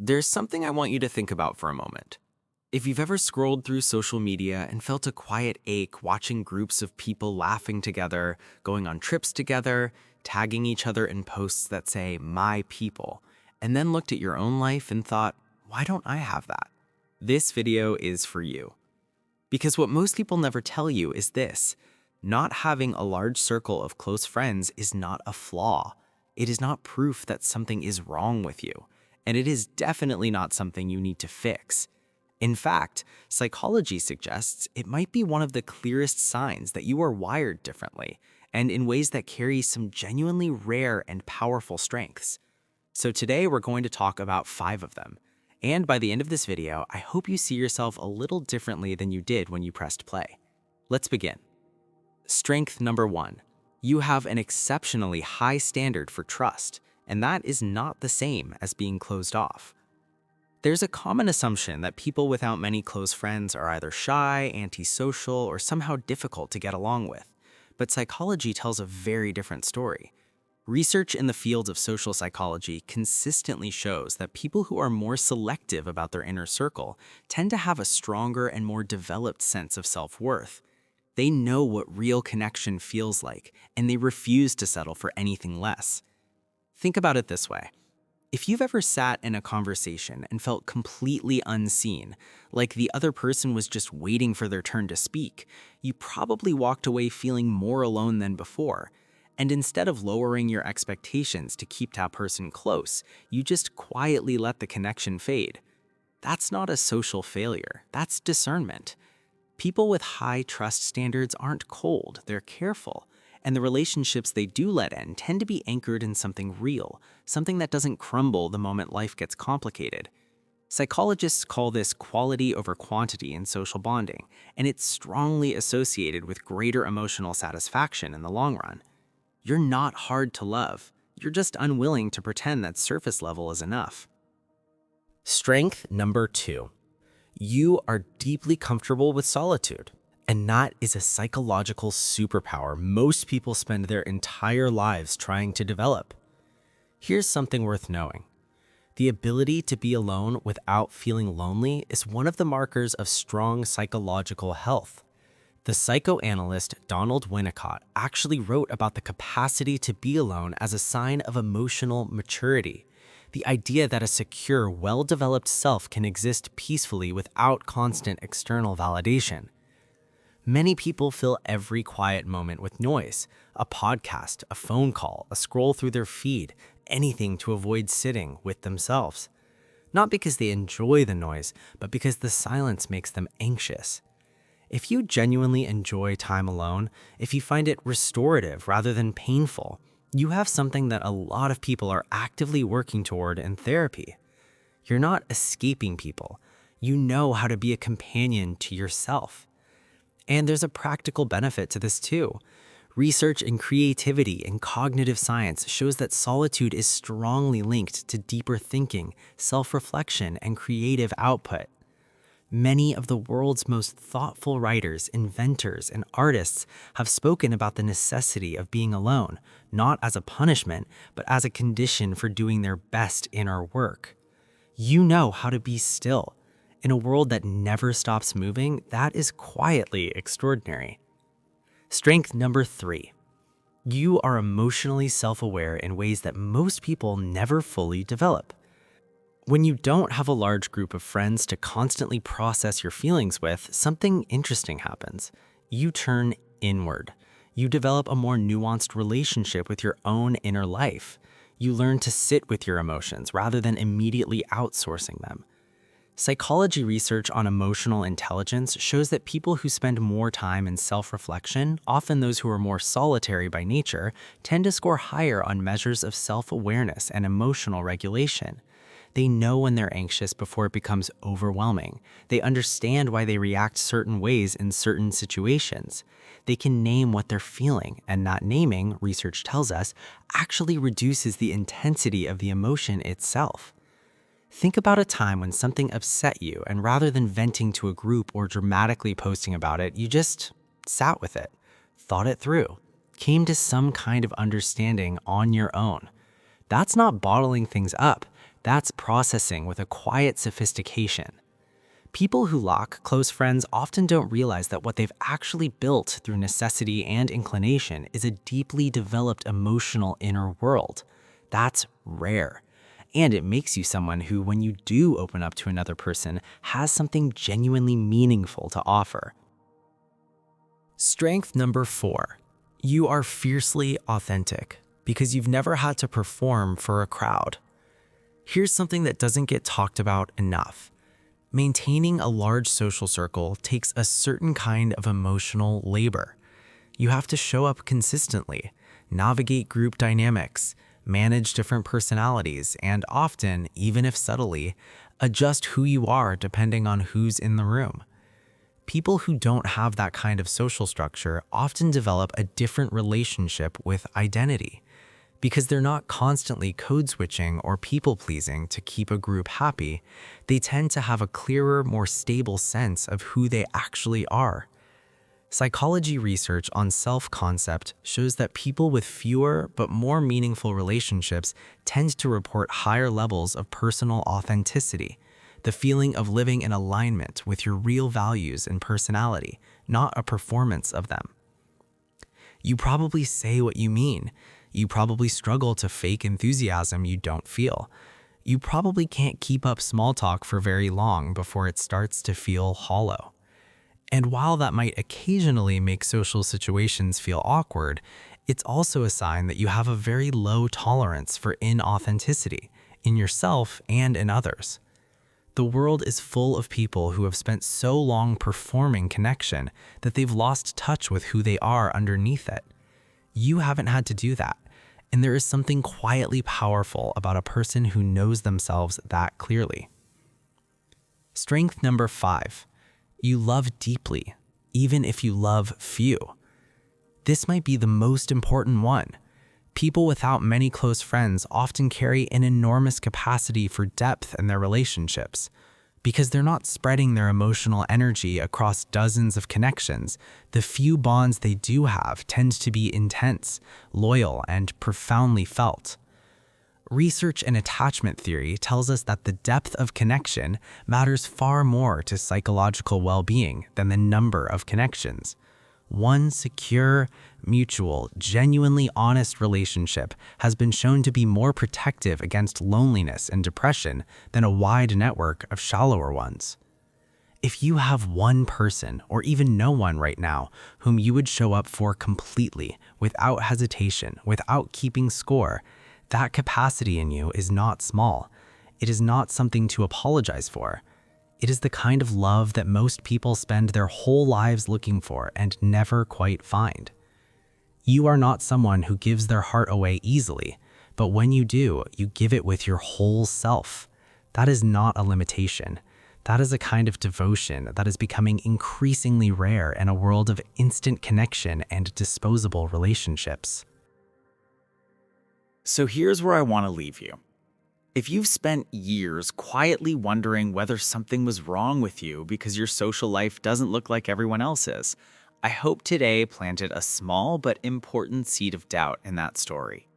There's something I want you to think about for a moment. If you've ever scrolled through social media and felt a quiet ache watching groups of people laughing together, going on trips together, tagging each other in posts that say, "my people," and then looked at your own life and thought, why don't I have that? This video is for you. Because what most people never tell you is this: not having a large circle of close friends is not a flaw. It is not proof that something is wrong with you, and it is definitely not something you need to fix. In fact, psychology suggests it might be one of the clearest signs that you are wired differently, and in ways that carry some genuinely rare and powerful strengths. So today we're going to talk about 5 of them. And by the end of this video, I hope you see yourself a little differently than you did when you pressed play. Let's begin. Strength number 1. You have an exceptionally high standard for trust, and that is not the same as being closed off. There's a common assumption that people without many close friends are either shy, antisocial, or somehow difficult to get along with. But psychology tells a very different story. Research in the field of social psychology consistently shows that people who are more selective about their inner circle tend to have a stronger and more developed sense of self-worth. They know what real connection feels like, and they refuse to settle for anything less. Think about it this way. If you've ever sat in a conversation and felt completely unseen, like the other person was just waiting for their turn to speak, you probably walked away feeling more alone than before. And instead of lowering your expectations to keep that person close, you just quietly let the connection fade. That's not a social failure, that's discernment. People with high trust standards aren't cold, they're careful. And the relationships they do let in tend to be anchored in something real, something that doesn't crumble the moment life gets complicated. Psychologists call this quality over quantity in social bonding, and it's strongly associated with greater emotional satisfaction in the long run. You're not hard to love, you're just unwilling to pretend that surface level is enough. Strength number 2. You are deeply comfortable with solitude. And that is a psychological superpower most people spend their entire lives trying to develop. Here's something worth knowing. The ability to be alone without feeling lonely is one of the markers of strong psychological health. The psychoanalyst Donald Winnicott actually wrote about the capacity to be alone as a sign of emotional maturity. The idea that a secure, well-developed self can exist peacefully without constant external validation. Many people fill every quiet moment with noise, a podcast, a phone call, a scroll through their feed, anything to avoid sitting with themselves. Not because they enjoy the noise, but because the silence makes them anxious. If you genuinely enjoy time alone, if you find it restorative rather than painful, you have something that a lot of people are actively working toward in therapy. You're not escaping people. You know how to be a companion to yourself. And there's a practical benefit to this too. Research in creativity and cognitive science shows that solitude is strongly linked to deeper thinking, self-reflection, and creative output. Many of the world's most thoughtful writers, inventors, and artists have spoken about the necessity of being alone, not as a punishment, but as a condition for doing their best inner work. You know how to be still. In a world that never stops moving, that is quietly extraordinary. Strength number 3. You are emotionally self-aware in ways that most people never fully develop. When you don't have a large group of friends to constantly process your feelings with, something interesting happens. You turn inward. You develop a more nuanced relationship with your own inner life. You learn to sit with your emotions rather than immediately outsourcing them. Psychology research on emotional intelligence shows that people who spend more time in self-reflection, often those who are more solitary by nature, tend to score higher on measures of self-awareness and emotional regulation. They know when they're anxious before it becomes overwhelming. They understand why they react certain ways in certain situations. They can name what they're feeling, and that naming, research tells us, actually reduces the intensity of the emotion itself. Think about a time when something upset you, and rather than venting to a group or dramatically posting about it, you just sat with it, thought it through, came to some kind of understanding on your own. That's not bottling things up. That's processing with a quiet sophistication. People who lack close friends often don't realize that what they've actually built through necessity and inclination is a deeply developed emotional inner world. That's rare. And it makes you someone who, when you do open up to another person, has something genuinely meaningful to offer. Strength number 4. You are fiercely authentic because you've never had to perform for a crowd. Here's something that doesn't get talked about enough. Maintaining a large social circle takes a certain kind of emotional labor. You have to show up consistently, navigate group dynamics, manage different personalities, and often, even if subtly, adjust who you are depending on who's in the room. People who don't have that kind of social structure often develop a different relationship with identity. Because they're not constantly code switching or people pleasing to keep a group happy, they tend to have a clearer, more stable sense of who they actually are. Psychology research on self-concept shows that people with fewer but more meaningful relationships tend to report higher levels of personal authenticity, the feeling of living in alignment with your real values and personality, not a performance of them. You probably say what you mean. You probably struggle to fake enthusiasm you don't feel. You probably can't keep up small talk for very long before it starts to feel hollow. And while that might occasionally make social situations feel awkward, it's also a sign that you have a very low tolerance for inauthenticity in yourself and in others. The world is full of people who have spent so long performing connection that they've lost touch with who they are underneath it. You haven't had to do that, and there is something quietly powerful about a person who knows themselves that clearly. Strength number 5. You love deeply, even if you love few. This might be the most important one. People without many close friends often carry an enormous capacity for depth in their relationships. Because they're not spreading their emotional energy across dozens of connections, the few bonds they do have tend to be intense, loyal, and profoundly felt. Research in attachment theory tells us that the depth of connection matters far more to psychological well-being than the number of connections. One secure, mutual, genuinely honest relationship has been shown to be more protective against loneliness and depression than a wide network of shallower ones. If you have one person, or even no one right now, whom you would show up for completely, without hesitation, without keeping score, that capacity in you is not small. It is not something to apologize for. It is the kind of love that most people spend their whole lives looking for and never quite find. You are not someone who gives their heart away easily, but when you do, you give it with your whole self. That is not a limitation. That is a kind of devotion that is becoming increasingly rare in a world of instant connection and disposable relationships. So here's where I want to leave you. If you've spent years quietly wondering whether something was wrong with you because your social life doesn't look like everyone else's, I hope today planted a small but important seed of doubt in that story.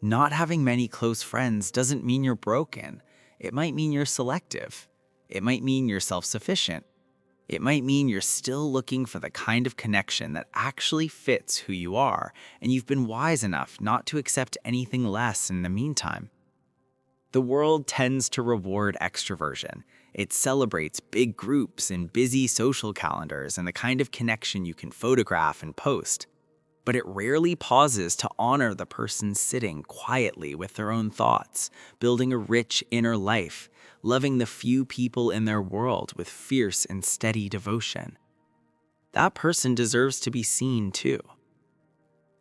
Not having many close friends doesn't mean you're broken. It might mean you're selective. It might mean you're self-sufficient. It might mean you're still looking for the kind of connection that actually fits who you are, and you've been wise enough not to accept anything less in the meantime. The world tends to reward extroversion. It celebrates big groups and busy social calendars and the kind of connection you can photograph and post. But it rarely pauses to honor the person sitting quietly with their own thoughts, building a rich inner life, loving the few people in their world with fierce and steady devotion. That person deserves to be seen too.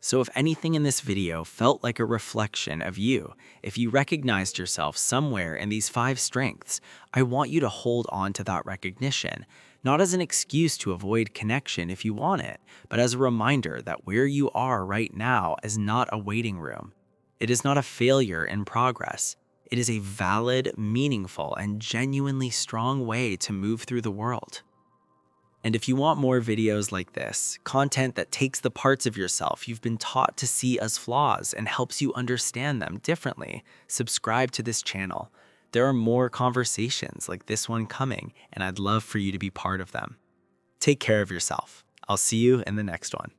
So if anything in this video felt like a reflection of you, if you recognized yourself somewhere in these 5 strengths, I want you to hold on to that recognition, not as an excuse to avoid connection if you want it, but as a reminder that where you are right now is not a waiting room. It is not a failure in progress. It is a valid, meaningful, and genuinely strong way to move through the world. And if you want more videos like this, content that takes the parts of yourself you've been taught to see as flaws and helps you understand them differently, subscribe to this channel. There are more conversations like this one coming, and I'd love for you to be part of them. Take care of yourself. I'll see you in the next one.